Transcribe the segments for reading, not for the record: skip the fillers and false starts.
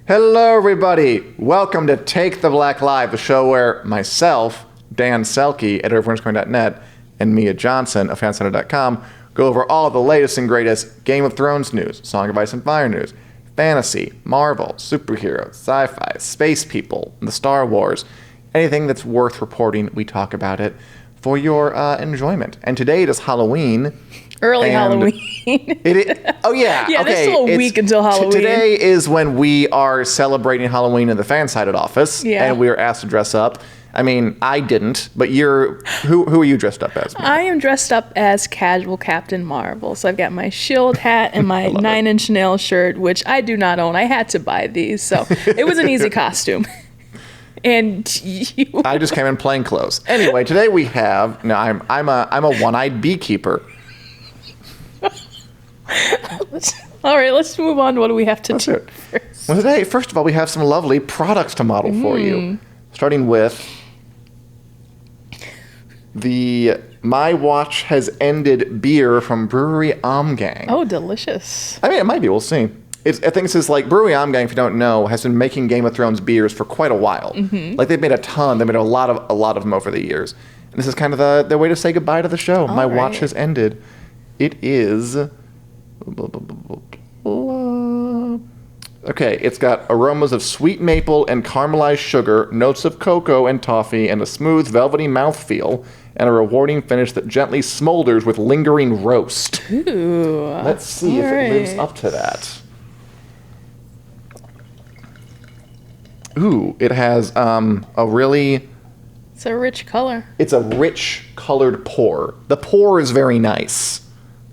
Hello, everybody. Welcome to Take the Black Live, the show where myself, Dan Selke, editor of WintersCoin.net, and Mia Johnson of FanCenter.com go over all the latest and greatest Game of Thrones news, Song of Ice and Fire news, fantasy, Marvel, superheroes, sci-fi, space people, the Star Wars. Anything that's worth reporting, we talk about it for your enjoyment. And today it is Halloween. Early Halloween. Oh, yeah. Yeah, okay. there's still a week until Halloween. Today is when we are celebrating Halloween in the fan-sided office. Yeah. And we were asked to dress up. I mean, I didn't, but who are you dressed up as? I am dressed up as casual Captain Marvel. So I've got my shield hat and my 9-inch nail shirt, which I do not own. I had to buy these, so it was an easy costume. And you... I just came in plain clothes. Anyway, today we have... No, I'm a one-eyed beekeeper. All right, let's move on. What do we have to do first? Well, today, first of all, we have some lovely products to model for you. Starting with the My Watch Has Ended beer from Brewery Omgang. Oh, delicious. I mean, it might be. We'll see. I think this is like Brewery Omgang, if you don't know, has been making Game of Thrones beers for quite a while. Like they've made a ton. They've made a lot of them over the years. And this is kind of their way to say goodbye to the show. My Watch Has Ended. It is... Okay, it's got aromas of sweet maple and caramelized sugar, notes of cocoa and toffee, and a smooth, velvety mouthfeel, and a rewarding finish that gently smolders with lingering roast. Ooh. Let's see if it lives up to that. Ooh, it has a really... It's a rich color. It's a rich colored pour. The pour is very nice,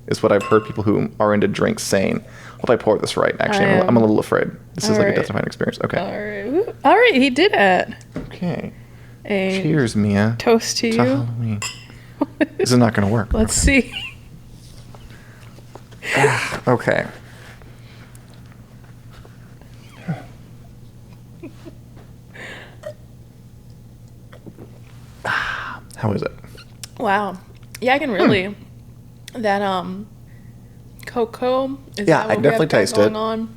is what I've heard people who are into drinks saying. Hope I poured this right. Actually, I'm a little afraid. This is like a death-defying experience. Okay. All right. All right, he did it. Okay. A Cheers, Mia. toast to you. Halloween. This is not going to work. Let's see. Okay. How is it? Wow. Yeah, I can really... That, cocoa is Yeah, I definitely taste it. on,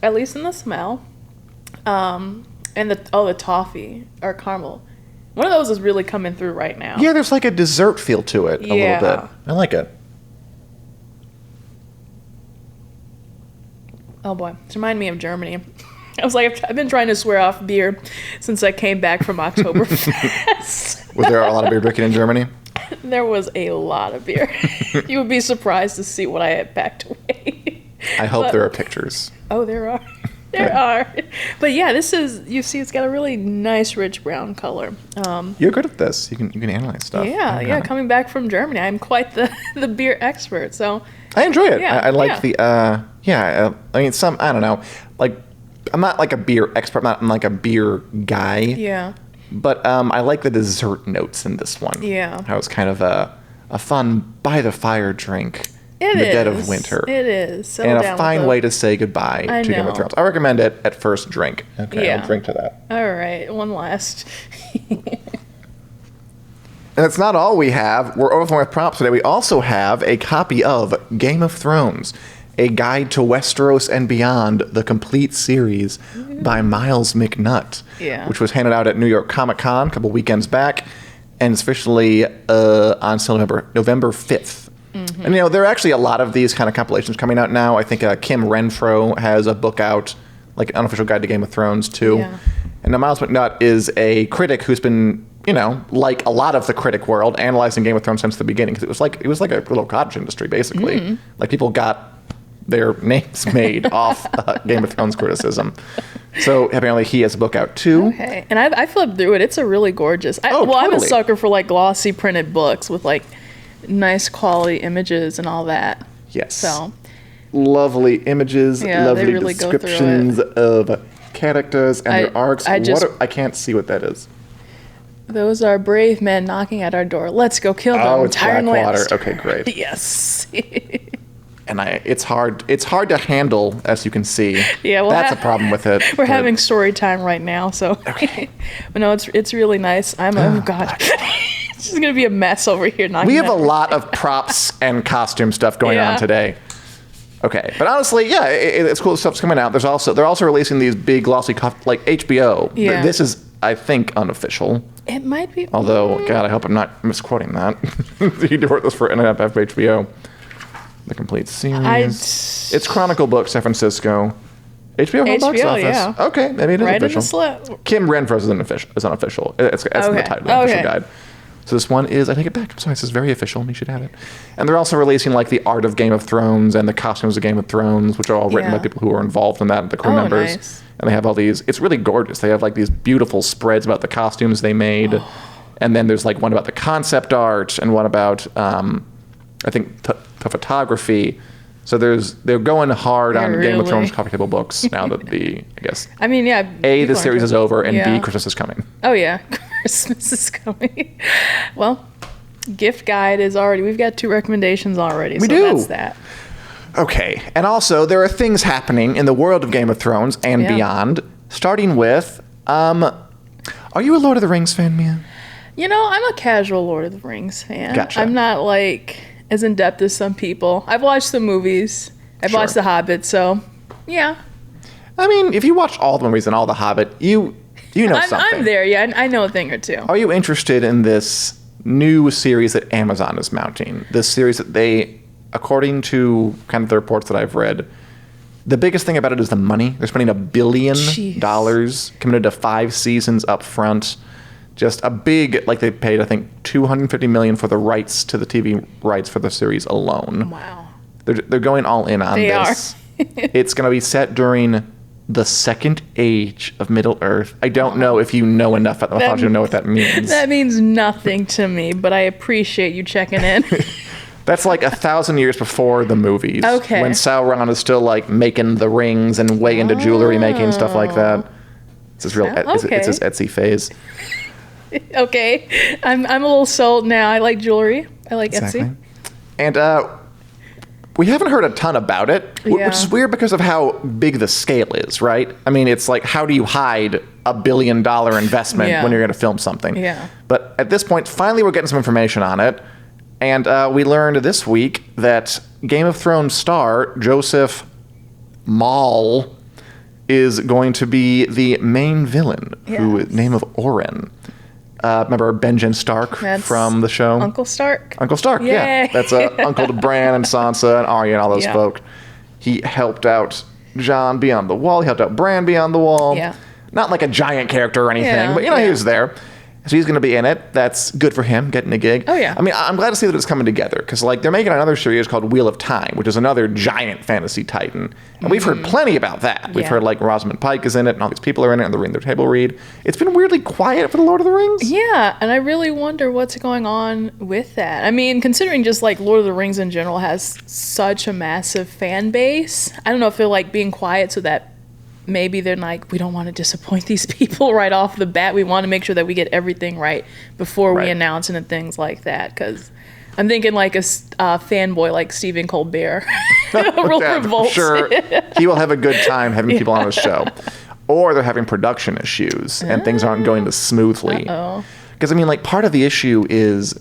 at least in the smell. And the toffee or caramel. One of those is really coming through right now. Yeah, there's like a dessert feel to it a little bit. I like it. Oh boy, it's reminding me of Germany. I was like, I've been trying to swear off beer since I came back from Oktoberfest. Was there a lot of beer drinking in Germany? There was a lot of beer. You would be surprised to see what I had packed away. I hope there are pictures. Oh, there are. There are. But yeah, this is, you see, it's got a really nice, rich brown color. You're good at this. You can analyze stuff. Yeah. Coming back from Germany, I'm quite the beer expert. So I enjoy it. Yeah, I like the, I mean, I don't know. Like, I'm not like a beer expert. I'm like a beer guy. Yeah. But I like the dessert notes in this one. Yeah. How it's kind of a fun by-the-fire drink in the dead of winter. It is. Settle and down a fine way to say goodbye to Game of Thrones. I recommend it at first drink. Okay, I'll drink to that. All right, one last. And it's not all we have. We're overflowing with prompts today. We also have a copy of Game of Thrones, A Guide to Westeros and Beyond, the complete series by Miles McNutt, which was handed out at New York Comic Con a couple weekends back, and it's officially on sale November 5th. And, there are actually a lot of these kind of compilations coming out now. I think Kim Renfro has a book out, like an unofficial guide to Game of Thrones, too. Yeah. And now Miles McNutt is a critic who's been, like a lot of the critic world, analyzing Game of Thrones since the beginning. Because it was like a little cottage industry, basically. Like, people got their names made off Game of Thrones criticism. So apparently he has a book out too. Okay, and I flipped through it. It's a really gorgeous. Totally. I'm a sucker for like glossy printed books with like nice quality images and all that. Yes. So lovely images, lovely really descriptions of characters and their arcs. I can't see what that is. Those are brave men knocking at our door. Let's go kill them. Oh, it's Blackwater. Okay, great. Yes. And it's hard to handle, as you can see. Yeah, that's a problem with it. We're having story time right now, so. Okay. But no, it's really nice. Oh God. It's just gonna be a mess over here. We have a lot of props and costume stuff going on today. Okay, but honestly, yeah, it's cool stuff's coming out. They're also releasing these big glossy like HBO. Yeah. This is, I think, unofficial. It might be. Although, God, I hope I'm not misquoting that. You do work this for HBO. The complete series. It's Chronicle Books, San Francisco. HBO Home Box Office. Yeah. Okay, maybe it is right official. In the slip. Kim Renfro's is unofficial. It's in the title, official guide. So this one is, I take it back. I'm sorry, this is very official, and you should have it. And they're also releasing like the art of Game of Thrones and the costumes of Game of Thrones, which are all written by people who are involved in that, the crew members. Nice. And they have all these. It's really gorgeous. They have like these beautiful spreads about the costumes they made, and then there's like one about the concept art and one about, I think, the photography. So they're going hard on Game of Thrones coffee table books now that the the series is over and B, Christmas is coming. Oh yeah, Christmas is coming. Well, gift guide is already. We've got 2 recommendations already. We do. That's that. Okay, and also there are things happening in the world of Game of Thrones and beyond. Starting with, are you a Lord of the Rings fan, Mia? I'm a casual Lord of the Rings fan. Gotcha. I'm not like as in depth as some people. I've watched the movies. I've watched The Hobbit, so yeah. I mean, if you watched all the movies and all The Hobbit, you know something. I'm there, yeah. I know a thing or two. Are you interested in this new series that Amazon is mounting? This series that they, according to kind of the reports that I've read, the biggest thing about it is the money. They're spending $1 billion committed to 5 seasons up front. Just a big, like they paid, I think, $250 million for the rights to the TV rights for the series alone. Wow. They're going all in on this. It's going to be set during the Second Age of Middle Earth. I don't know if you know enough about the mythology to know what that means. That means nothing to me, but I appreciate you checking in. That's like 1,000 years before the movies. Okay. When Sauron is still like making the rings and way into jewelry making and stuff like that. It's his it's his Etsy phase. Okay. I'm a little sold now. I like jewelry. I like Etsy. And we haven't heard a ton about it, which is weird because of how big the scale is, right? I mean, it's like, how do you hide $1 billion investment when you're going to film something? Yeah. But at this point, finally, we're getting some information on it. And we learned this week that Game of Thrones star Joseph Maul is going to be the main villain, who is name of Oren. Remember Benjen Stark from the show? Uncle Stark. Uncle Stark, yeah. That's uncle to Bran and Sansa and Arya and all those folk. He helped out Jon beyond the wall. He helped out Bran beyond the wall. Yeah. Not like a giant character or anything, but he was there. So he's going to be in it. That's good for him, getting a gig. Oh, yeah. I mean, I'm glad to see that it's coming together, because like they're making another series called Wheel of Time, which is another giant fantasy titan. And we've heard plenty about that. We've heard like Rosamund Pike is in it, and all these people are in it, and they're reading their table read. It's been weirdly quiet for The Lord of the Rings. Yeah, and I really wonder what's going on with that. I mean, considering just like Lord of the Rings in general has such a massive fan base, I don't know if they're like being quiet so that maybe they're like, we don't want to disappoint these people right off the bat. We want to make sure that we get everything right before we announce it and things like that. Because I'm thinking like a fanboy like Stephen Colbert. Real revolt. Sure, he will have a good time having people on his show. Or they're having production issues and things aren't going as smoothly. Because I mean, like part of the issue is,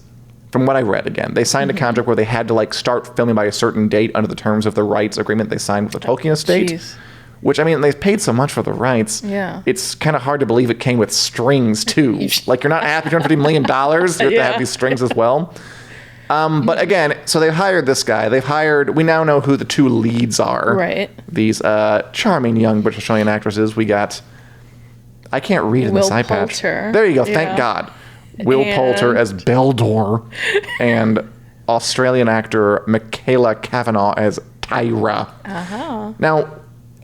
from what I read again, they signed a contract where they had to like start filming by a certain date under the terms of the rights agreement they signed with the Tolkien estate. Jeez. Which, I mean, they paid so much for the rights. Yeah. It's kind of hard to believe it came with strings, too. Like, you're not happy $250 million. You have to have these strings as well. But again, so they hired this guy. We now know who the 2 leads are. Right. These charming young British Australian actresses. We got, I can't read in this eye patch. There you go. Thank God. Will Poulter as Beldor. And Australian actor Michaela Kavanagh as Tyra. Now,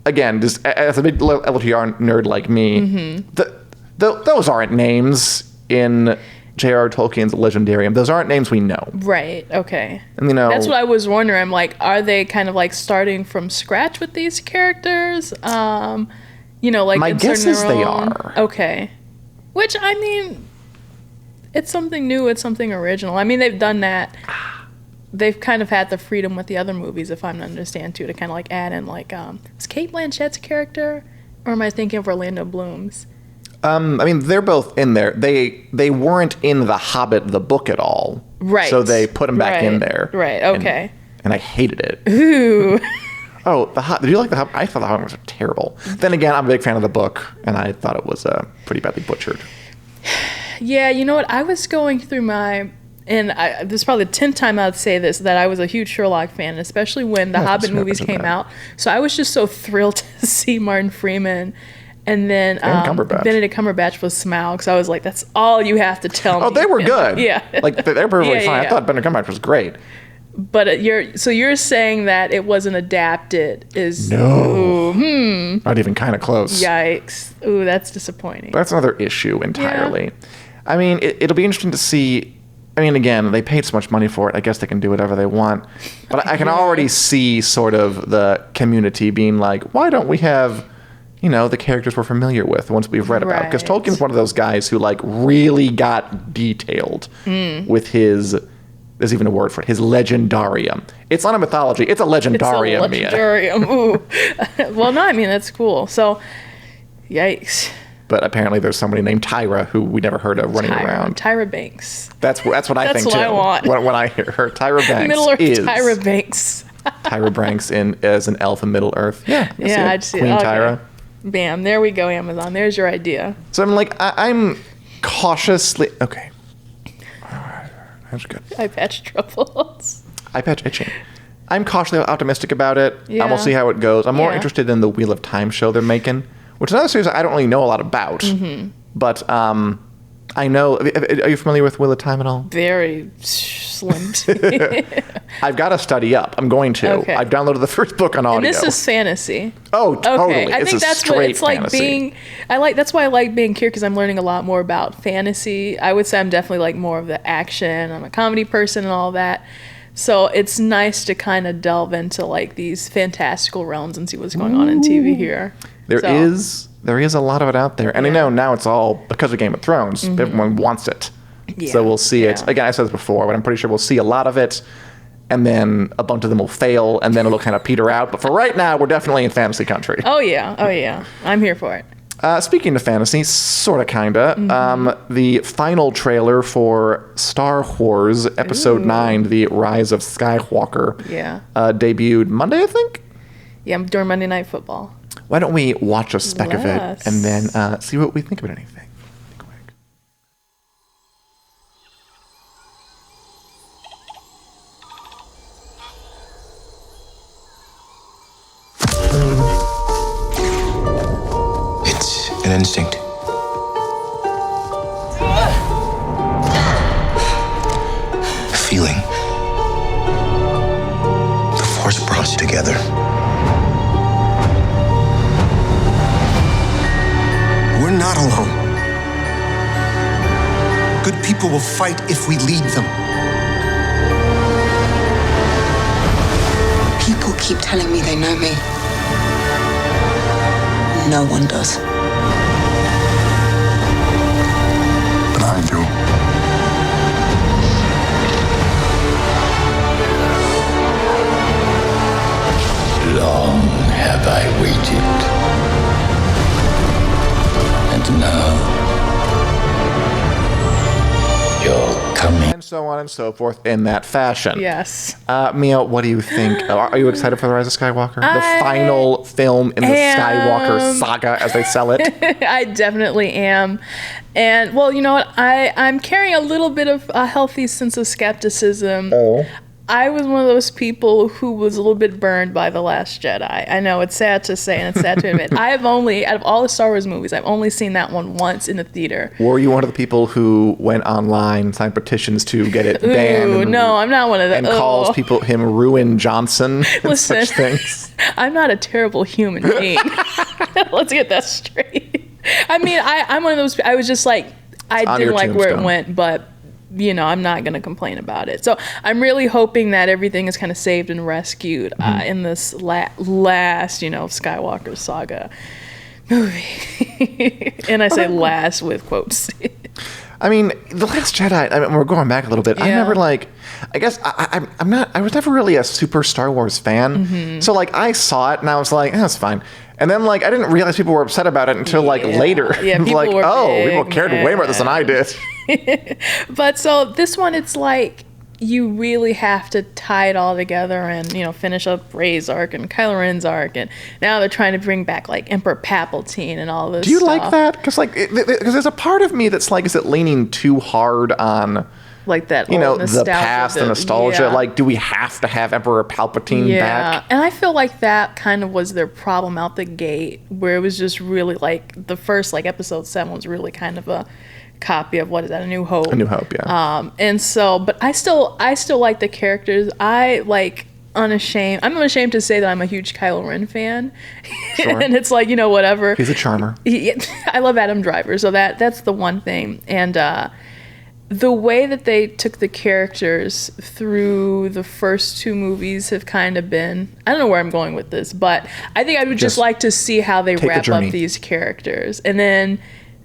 again, just as a big LTR nerd like me, those aren't names in J.R.R. Tolkien's Legendarium. Those aren't names we know. Right, okay. And that's what I was wondering. I'm like, are they kind of like starting from scratch with these characters? Like my guess is they are. Okay. Which, I mean, it's something new. It's something original. I mean, they've done that. They've kind of had the freedom with the other movies, if I'm to understand, too, to kind of like add in like, is Cate Blanchett's character, or am I thinking of Orlando Bloom's? I mean, they're both in there. They weren't in The Hobbit, the book, at all. Right. So they put them back in there. Right, okay. And I hated it. Ooh. Oh, did you like the Hobbit? I thought the Hobbit was terrible. Then again, I'm a big fan of the book, and I thought it was pretty badly butchered. Yeah, you know what? I was going through this is probably the 10th time I'd say this, that I was a huge Sherlock fan, especially when the Hobbit movies came out. So I was just so thrilled to see Martin Freeman. And then Benedict Cumberbatch was Smaug, because I was like, that's all you have to tell me. Oh, they were good. Yeah. Like, they were perfectly fine. I thought Benedict Cumberbatch was great. But you're saying that it wasn't adapted is... No. Not even kind of close. Yikes. Ooh, that's disappointing. That's another issue entirely. Yeah. I mean, it'll be interesting to see... I mean, again, they paid so much money for it. I guess they can do whatever they want. But I can already see sort of the community being like, why don't we have, the characters we're familiar with, the ones we've read about? Because Tolkien's one of those guys who, like, really got detailed with his... There's even a word for it. His legendarium. It's not a mythology. It's a legendarium, Mia. Ooh. Well, no, I mean, that's cool. So, yikes. But apparently there's somebody named Tyra who we never heard of running around. Tyra Banks. That's what I think, too. That's what I want. When I hear her. Tyra Banks Middle-earth Tyra Banks. Tyra Banks as an elf in Middle-earth. Yeah, I'd see Queen it. Okay. Tyra. Bam. There we go, Amazon. There's your idea. So I'm like, I'm cautiously... Okay. That's good. Eye patch troubles. Eye patch itching. I'm cautiously optimistic about it. Yeah. I'm going to see how it goes. I'm more interested in the Wheel of Time show they're making, which is another series I don't really know a lot about. Mm-hmm. But I know... Are you familiar with Wheel of Time at all? Very slim. I've got to study up. I'm going to. Okay. I've downloaded the first book on audio. And this is fantasy. Oh, totally. Okay. I think that's what it's like being... That's why I like being here, because I'm learning a lot more about fantasy. I would say I'm definitely like more of the action. I'm a comedy person and all that. So it's nice to kind of delve into like these fantastical realms and see what's going on in TV here. There is a lot of it out there. And I know now it's all because of Game of Thrones. Mm-hmm. Everyone wants it. Yeah. So we'll see it. Again, I said this before, but I'm pretty sure we'll see a lot of it. And then a bunch of them will fail, and then it'll kind of peter out. But for right now, we're definitely in fantasy country. Oh, yeah. I'm here for it. Speaking of fantasy, sort of, kind of, the final trailer for Star Wars Episode 9, The Rise of Skywalker, debuted Monday, I think? Yeah, during Monday Night Football. Why don't we watch a speck of it and then see what we think about anything? It's an instinct. A feeling. The Force brought us together. We're not alone. Good people will fight if we lead them. People keep telling me they know me. No one does. But I do. Long have I waited. And now, you're coming. And so on and so forth in that fashion. Yes. Mia, what do you think? Are you excited for The Rise of Skywalker? The final film in the Skywalker saga, as they sell it? I definitely am. And, well, you know what? I'm carrying a little bit of a healthy sense of skepticism. Oh. I was one of those people who was a little bit burned by The Last Jedi. I know, it's sad to say and it's sad to admit. I have only, out of all the Star Wars movies, I've only seen that one once in the theater. Were you one of the people who went online, signed petitions to get it banned? Ooh, no, I'm not one of them. And calls him Ruin Johnson and Listen, such things? I'm not a terrible human being. Let's get that straight. I mean, I'm one of those, I was just like, I didn't like where it went, but... I'm not going to complain about it. So I'm really hoping that everything is kind of saved and rescued in this last, Skywalker saga movie. And I say last with quotes. I mean, The Last Jedi, we're going back a little bit. Yeah. I remember, I guess I was never really a super Star Wars fan. Mm-hmm. So, I saw it and I was like, that's fine. And then, I didn't realize people were upset about it until, later. Yeah, people were big, people cared way more than I did. But so this one, it's you really have to tie it all together and, finish up Rey's arc and Kylo Ren's arc. And now they're trying to bring back, like, Emperor Palpatine and all this Do you stuff. like that? Because there's a part of me that's like, is it leaning too hard on... Like that, the past, the nostalgia. Yeah. Like, do we have to have Emperor Palpatine back? And I feel like that kind of was their problem out the gate, where it was just really like the first, like, episode 7 was really kind of a copy of what is that, A New Hope. A New Hope, yeah. And so, but I still like the characters. I'm unashamed to say that I'm a huge Kylo Ren fan. Sure. And it's like, whatever. He's a charmer. I love Adam Driver, so that's the one thing. And the way that they took the characters through the first 2 movies have kind of been... I don't know where I'm going with this, but I think I would just like to see how they wrap up these characters. And then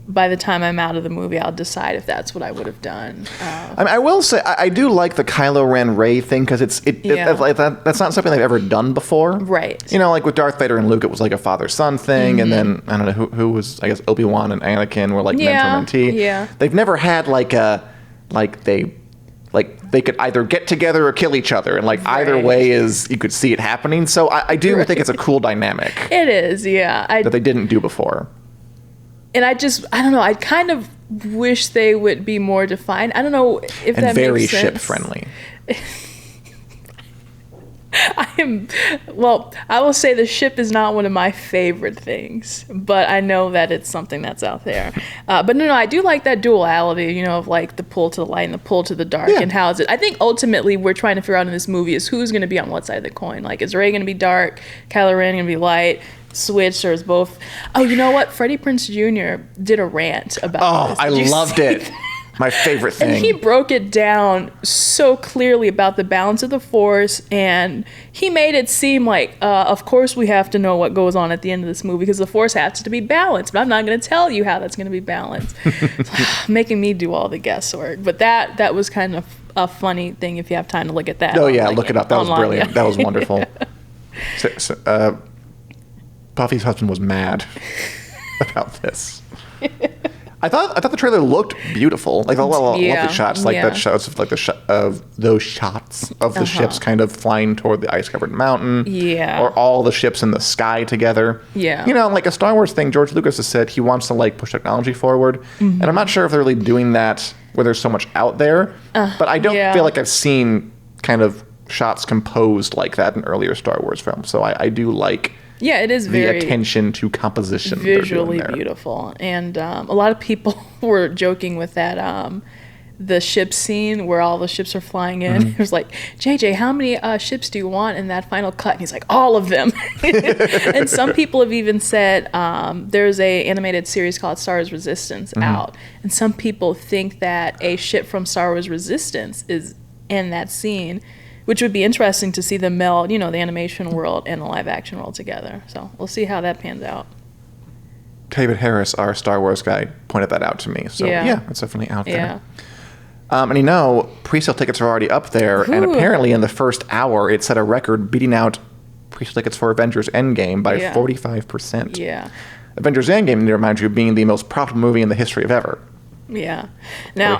by the time I'm out of the movie, I'll decide if that's what I would have done. I will say, I do like the Kylo Ren Rey thing, because that's not something they've ever done before. Right. Like with Darth Vader and Luke, it was like a father-son thing, and then, I don't know, who was, I guess, Obi-Wan and Anakin were like mentor-mentee. Yeah. They've never had they could either get together or kill each other, and either way is, you could see it happening. So I do think it's a cool dynamic. It is, yeah. That they didn't do before. And I don't know, I kind of wish they would be more defined. I don't know if that makes sense. And very ship-friendly. I will say the ship is not one of my favorite things, but I know that it's something that's out there. But no, I do like that duality, of like the pull to the light and the pull to the dark, and how is it. I think ultimately we're trying to figure out in this movie is who's going to be on what side of the coin. Like, is Rey going to be dark, Kylo Ren going to be light, switch, or is both? Oh, you know what? Freddie Prinze Jr. did a rant about this. I loved it. My favorite thing. And he broke it down so clearly about the balance of the Force, and he made it seem like, of course we have to know what goes on at the end of this movie, because the Force has to be balanced, but I'm not going to tell you how that's going to be balanced. Making me do all the guesswork. But that was kind of a funny thing if you have time to look at that. Oh, yeah, look it up. That was brilliant. Yeah. That was wonderful. Buffy's husband was mad about this. I thought the trailer looked beautiful, like lovely shots, like that shots of like those shots of the ships kind of flying toward the ice-covered mountain, or all the ships in the sky together. Like a Star Wars thing. George Lucas has said he wants to like push technology forward, and I'm not sure if they're really doing that where there's so much out there. But I don't feel like I've seen kind of shots composed like that in earlier Star Wars films. So I do like. Yeah, it is the very attention to composition, visually beautiful, and a lot of people were joking with that. The ship scene where all the ships are flying in. It was like, JJ, how many ships do you want in that final cut? And he's like, all of them. And some people have even said there's a animated series called Star Wars Resistance out, and some people think that a ship from Star Wars Resistance is in that scene, which would be interesting to see them meld, the animation world and the live action world together. So we'll see how that pans out. David Harris, our Star Wars guy, pointed that out to me. So yeah it's definitely out there. And pre-sale tickets are already up there. Ooh. And apparently in the first hour, it set a record beating out pre-sale tickets for Avengers Endgame by 45%. Yeah. Avengers Endgame, to remind you, being the most profitable movie in the history of ever. Yeah. Now,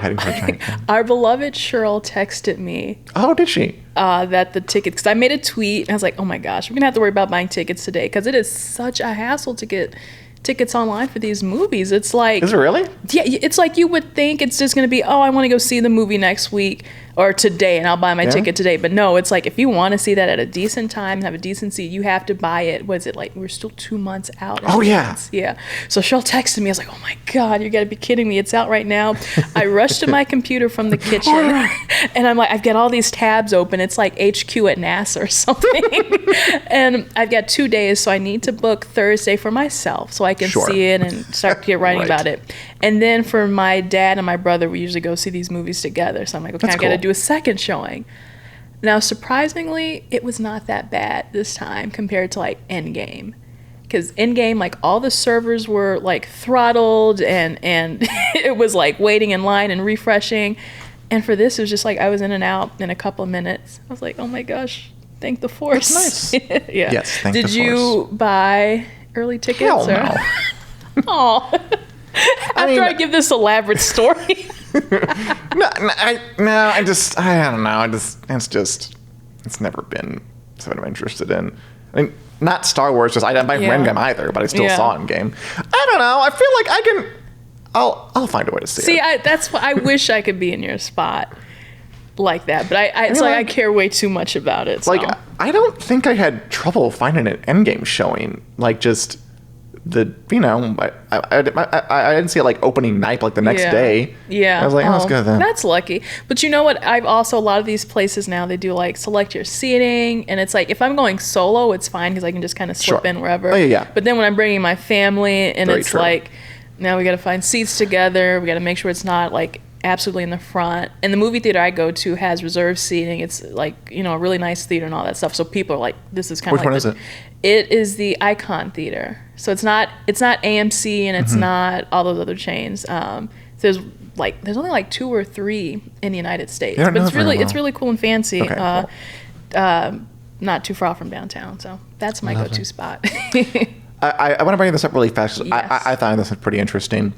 our beloved Cheryl texted me. Oh, did she? That the tickets, because I made a tweet, and I was like, oh my gosh, we're going to have to worry about buying tickets today, because it is such a hassle to get tickets online for these movies. It's like... Is it really? Yeah, it's like you would think it's just going to be, oh, I want to go see the movie next week or today, and I'll buy my ticket today. But no, it's like if you want to see that at a decent time and have a decent seat, you have to buy it. What is it, like we're still 2 months out? Oh, yeah. Yeah. So Cheryl texted me. I was like, oh my God, you got to be kidding me. It's out right now. I rushed to my computer from the kitchen, and I'm like, I've got all these tabs open. It's like HQ at NASA or something. And I've got 2 days, so I need to book Thursday for myself so I can see it and start to get writing about it. And then for my dad and my brother, we usually go see these movies together. So I'm like, okay, I've got to do a second showing. Now, surprisingly, it was not that bad this time compared to like Endgame. Because Endgame, like all the servers were like throttled and it was like waiting in line and refreshing. And for this, it was just like I was in and out in a couple of minutes. I was like, oh my gosh, thank the Force. That's nice. Yeah. Yes, thank the Force. Did you buy early tickets? Hell no. Oh. I give this elaborate story. I don't know. It's nenever been something I'm interested in. I mean, not Star Wars. Just I didn't buy Endgame either, but I still saw Endgame. I don't know. I feel like I can. I'll find a way to see it. That's what I wish I could be in your spot like that, but it's like I care way too much about it. Like I don't think I had trouble finding an Endgame showing. Like just I didn't see it like opening night like the next day. Yeah, I was like, let's go then. That's lucky. But you know what? I've also a lot of these places now they do like select your seating, and it's like if I'm going solo, it's fine because I can just kind of slip in wherever. Oh yeah. But then when I'm bringing my family, and Very it's true. like now we got to find seats together. We got to make sure it's not like absolutely in the front. And the movie theater I go to has reserved seating. It's like, a really nice theater and all that stuff. So people are like, this is kind of Which one is it? It is the Icon Theater. So it's not AMC and it's not all those other chains. There's only like 2 or 3 in the United States. But it's really cool and fancy. Okay, cool. Not too far from downtown. So that's my go-to spot. I want to bring this up really fast. Yes. I find this pretty interesting.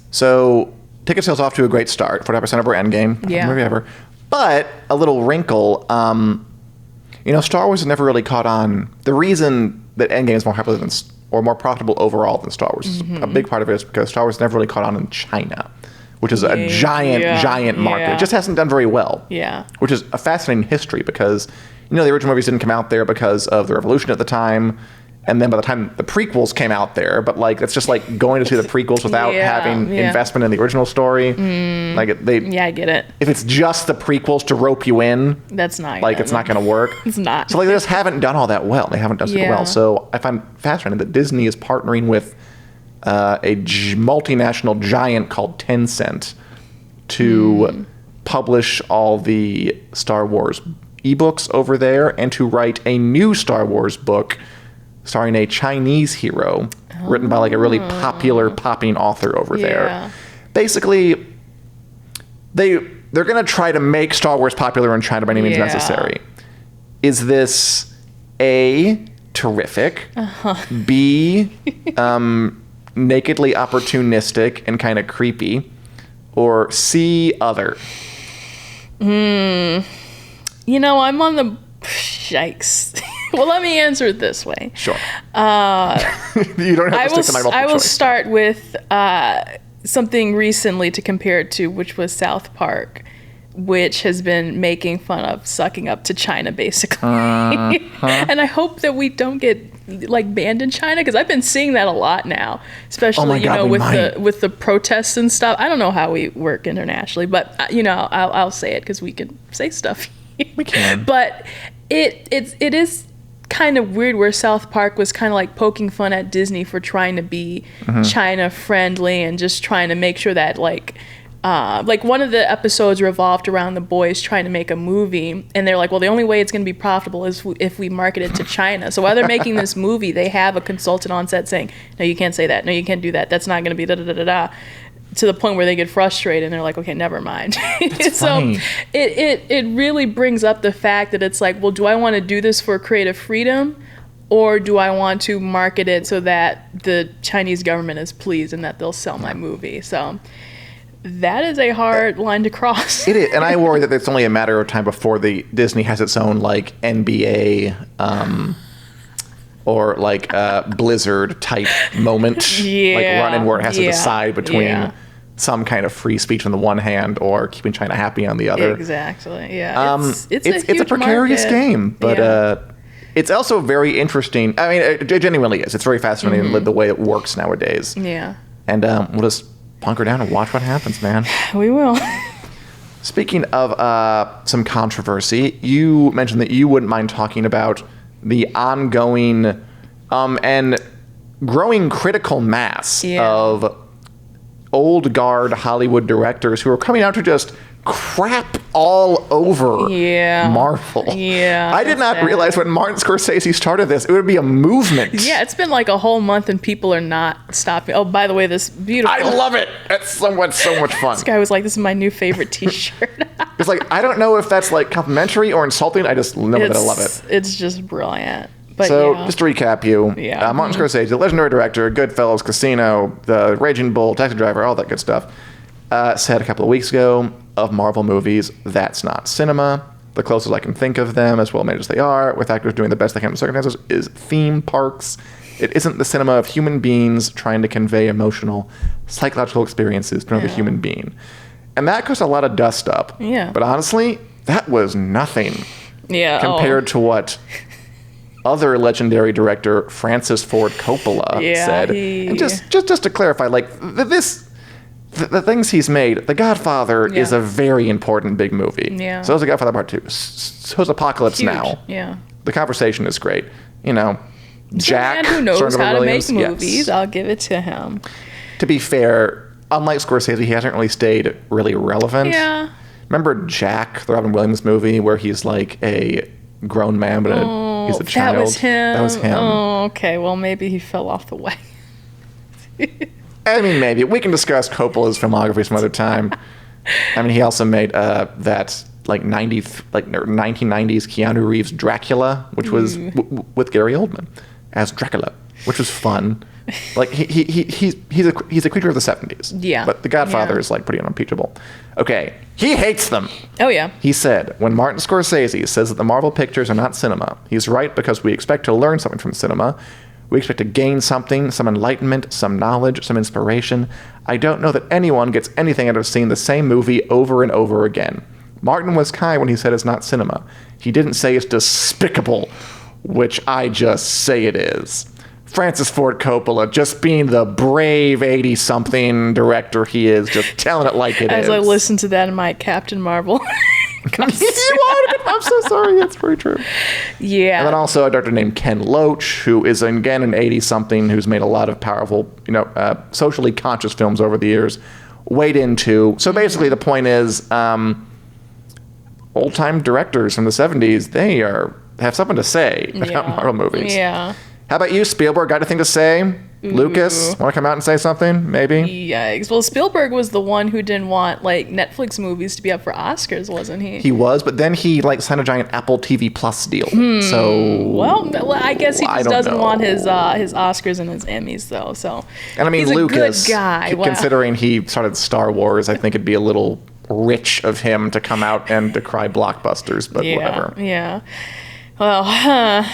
So ticket sales off to a great start. 45% over Endgame. Movie ever. But a little wrinkle. Star Wars has never really caught on. The reason that Endgame is more popular or more profitable overall than Star Wars, a big part of it is because Star Wars never really caught on in China, which is a giant market. Yeah. It just hasn't done very well. Yeah. Which is a fascinating history because, the original movies didn't come out there because of the revolution at the time. And then by the time the prequels came out there, but like it's just like going to see the prequels without having investment in the original story. I get it. If it's just the prequels to rope you in, that's not it's not going to work. It's not. So like they just haven't done all that well. They haven't done super well. So I find fascinating that Disney is partnering with a multinational giant called Tencent to publish all the Star Wars ebooks over there and to write a new Star Wars book starring a Chinese hero written by like a really popular popping author over there. Basically, they're going to try to make Star Wars popular in China by any means necessary. Is this A, terrific, B, nakedly opportunistic and kind of creepy, or C, other? I'm on the... Yikes. Well, let me answer it this way. Sure. You don't have to stick to my multiple I will choice. start with something recently to compare it to, which was South Park, which has been making fun of sucking up to China, basically. And I hope that we don't get like banned in China, because I've been seeing that a lot now, especially with the protests and stuff. I don't know how we work internationally, but I'll say it because we can say stuff. We can. But it is kind of weird where South Park was kind of like poking fun at Disney for trying to be China friendly and just trying to make sure that like one of the episodes revolved around the boys trying to make a movie, and they're like, well, the only way it's going to be profitable is if we market it to China. So while they're making this movie, they have a consultant on set saying, no, you can't say that, no, you can't do that, that's not going to be da-da-da-da-da, to the point where they get frustrated and they're like, okay, never mind. So it really brings up the fact that it's like, well, do I want to do this for creative freedom, or do I want to market it so that the Chinese government is pleased and that they'll sell my movie? So that is a hard line to cross. It is, and I worry that it's only a matter of time before the Disney has its own like NBA or like Blizzard type moment, like running where it has to decide between some kind of free speech on the one hand or keeping China happy on the other. Exactly. Yeah. It's a precarious game, but it's also very interesting. I mean, it genuinely is. It's very fascinating the way it works nowadays. Yeah. And we'll just hunker down and watch what happens, man. We will. Speaking of some controversy, you mentioned that you wouldn't mind talking about the ongoing and growing critical mass of old guard Hollywood directors who are coming out to just crap all over Marvel. Yeah. I did not realize when Martin Scorsese started this, it would be a movement. Yeah, it's been like a whole month and people are not stopping. Oh, by the way, this beautiful... I love it. It's so much fun. This guy was like, this is my new favorite t-shirt. It's like, I don't know if that's like complimentary or insulting. I just know that I love it. It's just brilliant. But just to recap you, Martin Scorsese, the legendary director, Goodfellas, Casino, The Raging Bull, Taxi Driver, all that good stuff, said a couple of weeks ago, of Marvel movies, that's not cinema. The closest I can think of them, as well made as they are, with actors doing the best they can in circumstances, is theme parks. It isn't the cinema of human beings trying to convey emotional, psychological experiences to another human being. And that caused a lot of dust up. Yeah. But honestly, that was nothing Yeah. compared to what other legendary director Francis Ford Coppola said. And just to clarify, like, the things he's made, The Godfather is a very important big movie. Yeah. So is The Godfather Part 2. So is Apocalypse Huge. Now. Yeah. The conversation is great. You know, Jack. Man who knows starring how to make Williams, yes. movies, I'll give it to him. To be fair, unlike Scorsese, he hasn't really stayed really relevant. Yeah. Remember Jack, the Robin Williams movie, where he's like a grown man, but he's a child? That was him. That was him. Oh, okay. Well, maybe he fell off the wagon. I mean, maybe. We can discuss Coppola's filmography some other time. I mean, he also made that like 1990s Keanu Reeves Dracula, which was with Gary Oldman as Dracula, which was fun. Like he's a creature of the 70s. Yeah. But The Godfather is like pretty unimpeachable. Okay, he hates them. Oh yeah. He said, when Martin Scorsese says that the Marvel pictures are not cinema, he's right because we expect to learn something from cinema. We expect to gain something, some enlightenment, some knowledge, some inspiration. I don't know that anyone gets anything out of seeing the same movie over and over again. Martin was kind when he said it's not cinema. He didn't say it's despicable, which I just say it is. Francis Ford Coppola, just being the brave 80-something director he is, just telling it like it is. As I listen to that in my Captain Marvel. I'm so sorry. It's very true. Yeah. And then also a director named Ken Loach, who is, again, an 80-something who's made a lot of powerful, socially conscious films over the years, weighed into. So basically the point is old-time directors from the 70s, they have something to say about Marvel movies. Yeah. How about you, Spielberg? Got anything to say? Lucas, want to come out and say something? Maybe? Yikes. Well, Spielberg was the one who didn't want like Netflix movies to be up for Oscars, wasn't he? He was, but then he signed a giant Apple TV Plus deal. So Well, I guess he just doesn't know. want his Oscars and his Emmys though. So And I mean, he's Lucas, a good guy. Wow. considering he started Star Wars, I think it'd be a little rich of him to come out and decry blockbusters, but whatever. Yeah. Well, a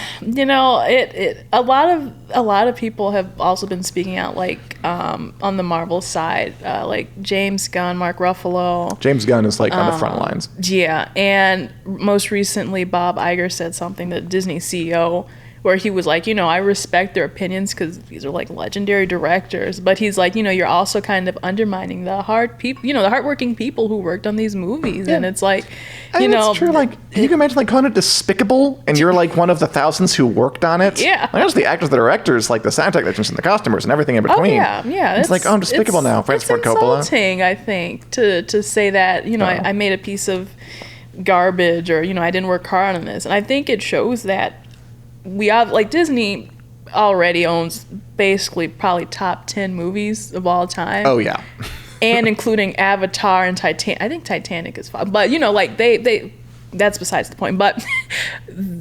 lot of people have also been speaking out, like on the Marvel side, like James Gunn, Mark Ruffalo. James Gunn is like on the front lines. Yeah, and most recently, Bob Iger said something, the Disney CEO, where he was like, I respect their opinions because these are like legendary directors, but he's like, you're also kind of undermining the the hardworking people who worked on these movies, and it's like, it's true. Like, you can imagine like calling it despicable, and you're like one of the thousands who worked on it. Yeah. Like, just the actors, the directors, like the sound technicians, and the costumers, and everything in between. Oh yeah. It's like, despicable now, Francis Ford Coppola. It's insulting, I think, to say that I made a piece of garbage, or I didn't work hard on this, and I think it shows that we have, like, Disney already owns basically probably top 10 movies of all time. Oh yeah. And including Avatar and Titanic. I think Titanic is fine, but they that's besides the point. But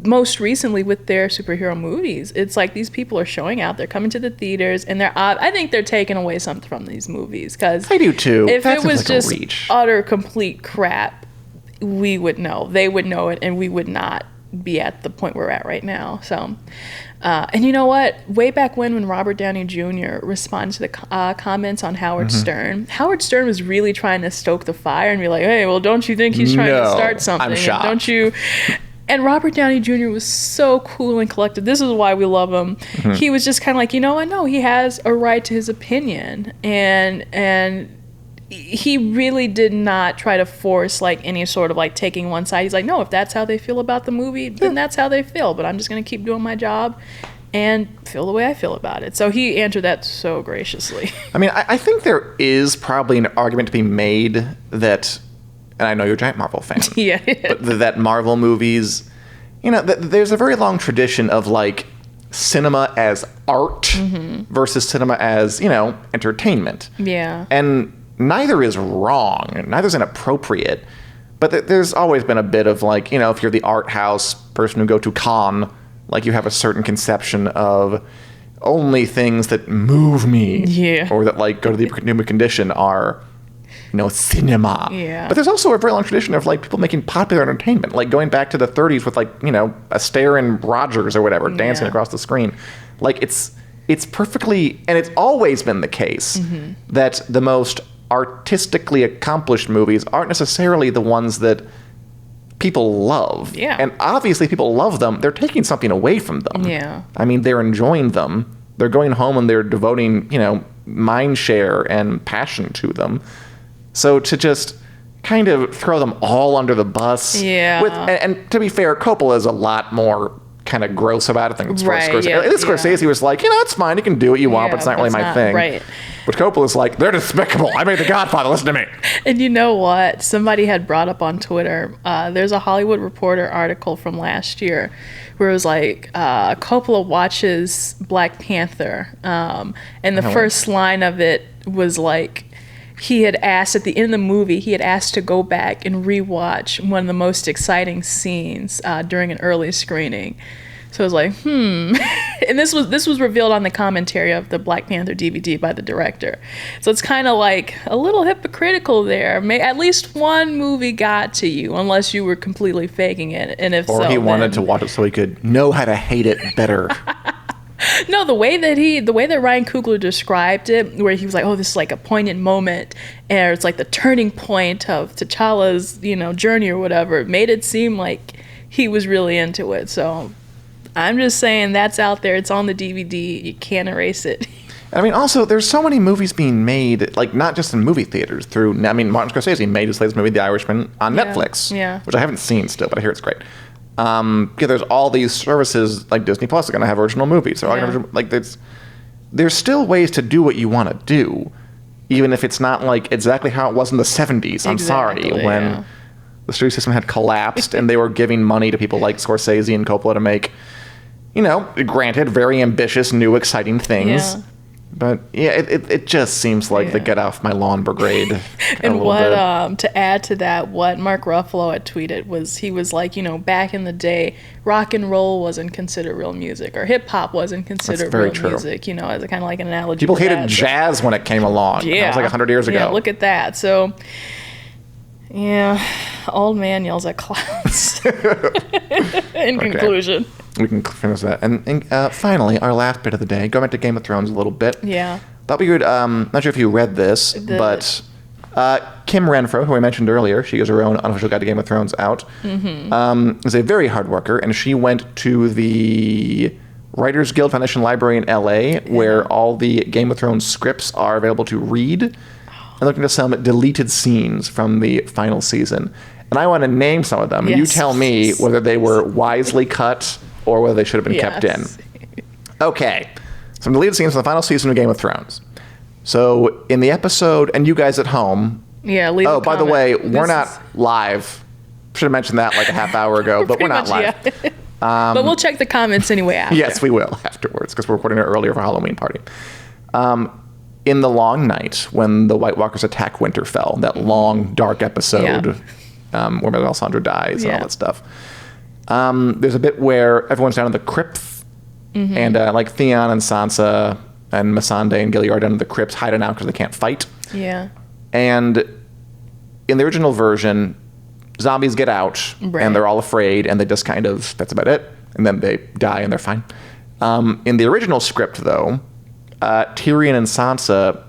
most recently with their superhero movies, it's like these people are showing out. They're coming to the theaters, and I think they're taking away something from these movies, because I do too. If That it seems was like a just reach. utter complete crap, we would know. They would know it, and we would not be at the point we're at right now. So and you know what, way back when Robert Downey Jr. responded to the comments on Howard Stern was really trying to stoke the fire and be like, hey, well, don't you think he's trying to start something? I'm shocked. Don't you? And Robert Downey Jr. was so cool and collected. This is why we love him. He was just kind of like, no, he has a right to his opinion, and he really did not try to force like any sort of like taking one side. He's like, no, if that's how they feel about the movie, then that's how they feel. But I'm just going to keep doing my job and feel the way I feel about it. So he answered that so graciously. I mean, I think there is probably an argument to be made that, and I know you're a giant Marvel fan, Yeah. but that Marvel movies, there's a very long tradition of like cinema as art versus cinema as, entertainment. Yeah. And neither is wrong, neither's inappropriate, but there's always been a bit of like, if you're the art house person who go to Cannes, like you have a certain conception of only things that move me, Yeah. or that like go to the human condition are cinema. Yeah. But there's also a very long tradition of like people making popular entertainment, like going back to the 30s with like Astaire and Rogers or whatever dancing across the screen. Like it's perfectly, and it's always been the case that the most artistically accomplished movies aren't necessarily the ones that people love. Yeah. And obviously people love them. They're taking something away from them. Yeah. I mean, they're enjoying them. They're going home and they're devoting, mind share and passion to them. So to just kind of throw them all under the bus. Yeah. And to be fair, Coppola is a lot more kind of gross about it than Scorsese. Yeah, Scorsese was like, it's fine, you can do what you want, but it's not really my thing. Right. But Coppola's like, they're despicable. I made The Godfather. Listen to me. And you know what? Somebody had brought up on Twitter, there's a Hollywood Reporter article from last year where it was like, Coppola watches Black Panther. And the first line of it was like, he had asked at the end of the movie, he had asked to go back and rewatch one of the most exciting scenes during an early screening. So I was like, and this was revealed on the commentary of the Black Panther DVD by the director. So it's kind of like a little hypocritical there. At least one movie got to you, unless you were completely faking it. And if or so, he wanted to watch it so he could know how to hate it better. No, the way that Ryan Coogler described it, where he was like, "Oh, this is like a poignant moment," and it's like the turning point of T'Challa's, journey or whatever, it made it seem like he was really into it. So I'm just saying that's out there. It's on the DVD. You can't erase it. I mean, also, there's so many movies being made, like not just in movie theaters. Martin Scorsese made his latest movie, The Irishman, on Netflix, which I haven't seen still, but I hear it's great. There's all these services like Disney Plus are going to have original movies. There's still ways to do what you want to do, even if it's not like exactly how it was in the 70s. I'm sorry, when the studio system had collapsed and they were giving money to people like Scorsese and Coppola to make, granted, very ambitious, new, exciting things. Yeah. But it just seems like the get off my lawn brigade. And what to add to that, what Mark Ruffalo had tweeted was he was like, back in the day, rock and roll wasn't considered real music, or hip hop wasn't considered real music. As a kind of like an analogy. People hated jazz when it came along. Yeah, that was like 100 years ago. Yeah, look at that. So, yeah, old man yells at clouds. In conclusion. We can finish that. And finally, our last bit of the day, go back to Game of Thrones a little bit. Yeah. Thought we would, not sure if you read this, but Kim Renfro, who I mentioned earlier, she has her own unofficial guide to Game of Thrones out, is a very hard worker, and she went to the Writers Guild Foundation Library in LA, where all the Game of Thrones scripts are available to read, and looked into some deleted scenes from the final season. And I want to name some of them, and you tell me whether they were wisely cut or whether they should have been kept in. Okay, some deleted scenes from the final season of Game of Thrones. So in the episode, and you guys at home, leave a by the way, we're not live. Should have mentioned that like a half hour ago, but we're not live. But we'll check the comments anyway after. Yes, we will afterwards, because we're recording it earlier for Halloween party. In the long night, when the White Walkers attack Winterfell, that long, dark episode where Melisandre dies and all that stuff. There's a bit where everyone's down in the crypts, and like Theon and Sansa and Missandei and Gilly are down in the crypts hiding out because they can't fight. Yeah. And in the original version, zombies get out, and they're all afraid, and they just kind of, that's about it. And then they die, and they're fine. In the original script, though, Tyrion and Sansa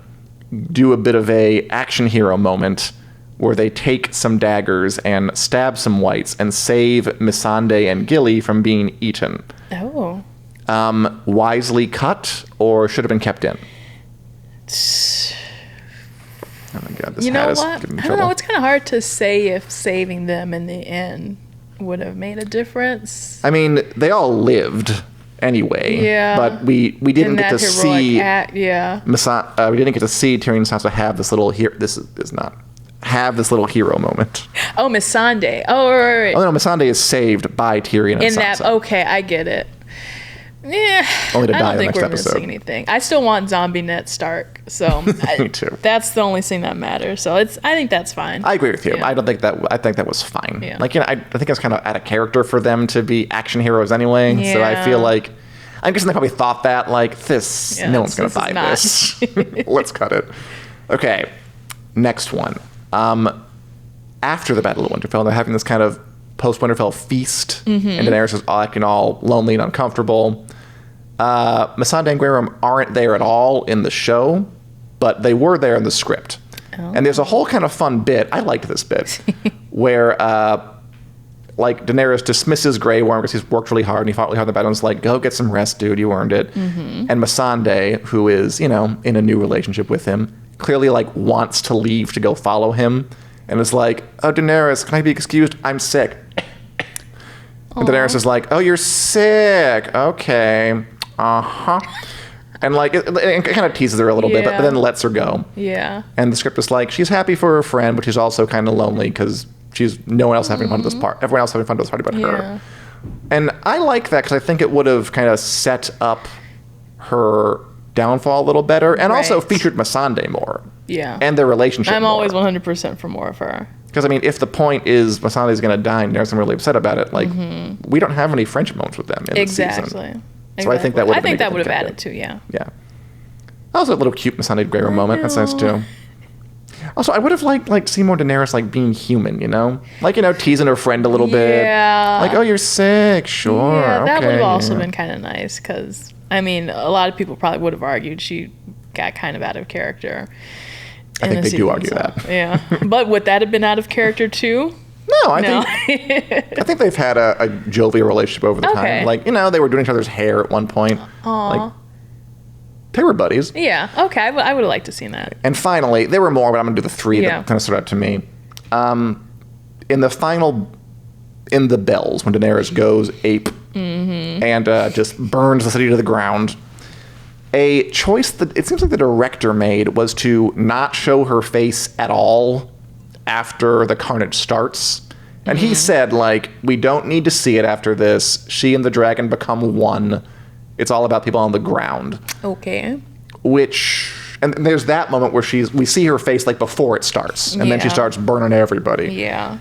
do a bit of a action hero moment where they take some daggers and stab some whites and save Missandei and Gilly from being eaten. Oh. Wisely cut, or should have been kept in? Oh my God, this hat is giving me trouble. I don't know. It's kind of hard to say if saving them in the end would have made a difference. I mean, they all lived anyway. Yeah. But we didn't get to see. Act, yeah. We didn't get to see Tyrion and Sansa have this little this little hero moment. Oh, Missandei. Oh, right. Oh no, Missandei is saved by Tyrion and Sansa. That, okay, I get it. Yeah, only to die I don't in the think next we're episode. Missing anything. I still want zombie Ned Stark, so Me too. That's the only thing that matters. So I think that's fine. I agree with you. Yeah. I think that was fine. Yeah. Like, I think it's kind of out of character for them to be action heroes anyway. Yeah. So I feel like I'm guessing they probably thought that like no one's gonna buy this. Let's cut it. Okay, next one. After the Battle of Winterfell, they're having this kind of post-Winterfell feast, and Daenerys is acting all lonely and uncomfortable. Missandei and Grey Worm aren't there at all in the show, but they were there in the script. Oh. And there's a whole kind of fun bit, I liked this bit, where like Daenerys dismisses Grey Worm because he's worked really hard and he fought really hard in the battle, and it's like, go get some rest, dude, you earned it. And Missandei, who is, you know, in a new relationship with him, clearly like wants to leave to go follow him, and is like, oh, Daenerys, can I be excused? I'm sick. And Daenerys is like, oh, you're sick. Okay. Uh-huh. And like, it kind of teases her a little bit, but then lets her go. Yeah. And the script is like, she's happy for her friend, but she's also kind of lonely because she's no one else having fun at this part. Everyone else having fun at this party but her. And I like that because I think it would have kind of set up her downfall a little better, and also featured Missandei more. Yeah. And their relationship I'm always 100% for more of her. Because, I mean, if the point is Missandei's going to die and Daenerys is really upset about it, like, we don't have any friendship moments with them in the season. So I think that would have added to, yeah. Yeah. Also a little cute Missandei Grey Worm moment. That's nice, too. Also, I would have liked see more Daenerys, like, being human, you know? Like, you know, teasing her friend a little bit. Yeah. Like, oh, you're sick. Sure. Yeah, that okay, would have also been kind of nice because, I mean, a lot of people probably would have argued she got kind of out of character. I think they do argue that. Yeah. But would that have been out of character, too? No, I think they've had a jovial relationship over the time. Like, you know, they were doing each other's hair at one point. Like, they were buddies. Yeah, okay. I would have liked to have seen that. And finally, there were more, but I'm going to do the three that kind of stood out to me. In the bells, when Daenerys goes ape and just burns the city to the ground, a choice that it seems like the director made was to not show her face at all after the carnage starts. And he said, like, we don't need to see it after this. She and the dragon become one. It's all about people on the ground. Okay. And there's that moment where we see her face, like, before it starts. And then she starts burning everybody. Yeah.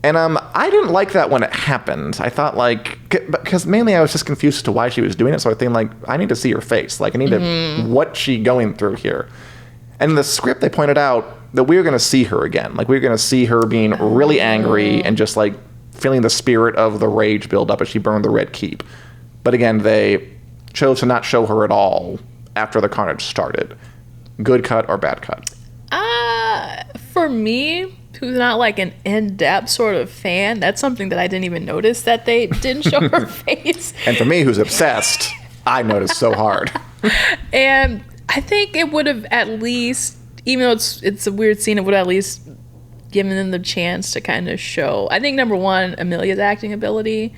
And I didn't like that when it happened. I thought, like, because mainly I was just confused as to why she was doing it. So I think, like, I need to see her face. Like, I need to, what's she going through here? And in the script, they pointed out that we were going to see her again. Like, we were going to see her being really angry and just, like, feeling the spirit of the rage build up as she burned the Red Keep. But again, they chose to not show her at all after the carnage started. Good cut or bad cut? For me, who's not like an in-depth sort of fan, that's something that I didn't even notice that they didn't show her face. And for me, who's obsessed, I noticed so hard. And I think it would have at least, even though it's a weird scene, it would have at least given them the chance to kind of show. I think number one, Amelia's acting ability.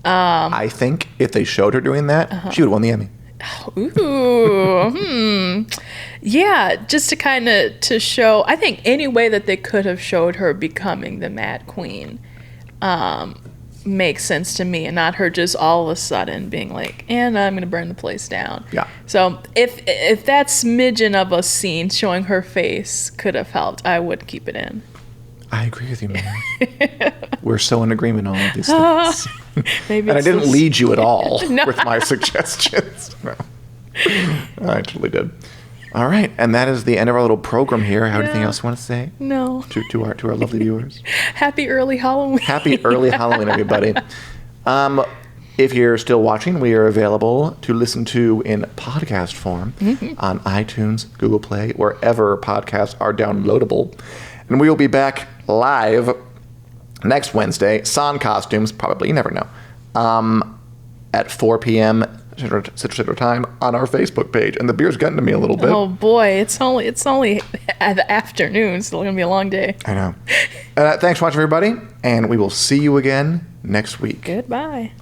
I think if they showed her doing that, she would have won the Emmy. Ooh, yeah, just to kind of to show. I think any way that they could have showed her becoming the Mad Queen makes sense to me, and not her just all of a sudden being like, and I'm gonna burn the place down. Yeah. So if that smidgen of a scene showing her face could have helped, I would keep it in. I agree with you, man. We're so in agreement on all of these things. Maybe and I didn't lead you at all with my suggestions. No. I totally did. All right, and that is the end of our little program here. Anything else you want to say? No. To our lovely viewers? Happy early Halloween. Happy early Halloween, everybody. If you're still watching, we are available to listen to in podcast form on iTunes, Google Play, wherever podcasts are downloadable. And we will be back live next Wednesday, San costumes, probably, you never know, at 4 p.m. Central Standard Time on our Facebook page. And the beer's gotten to me a little bit. Oh boy, it's only the afternoon. It's still gonna be a long day. I know. Thanks for watching, everybody, and we will see you again next week. Goodbye.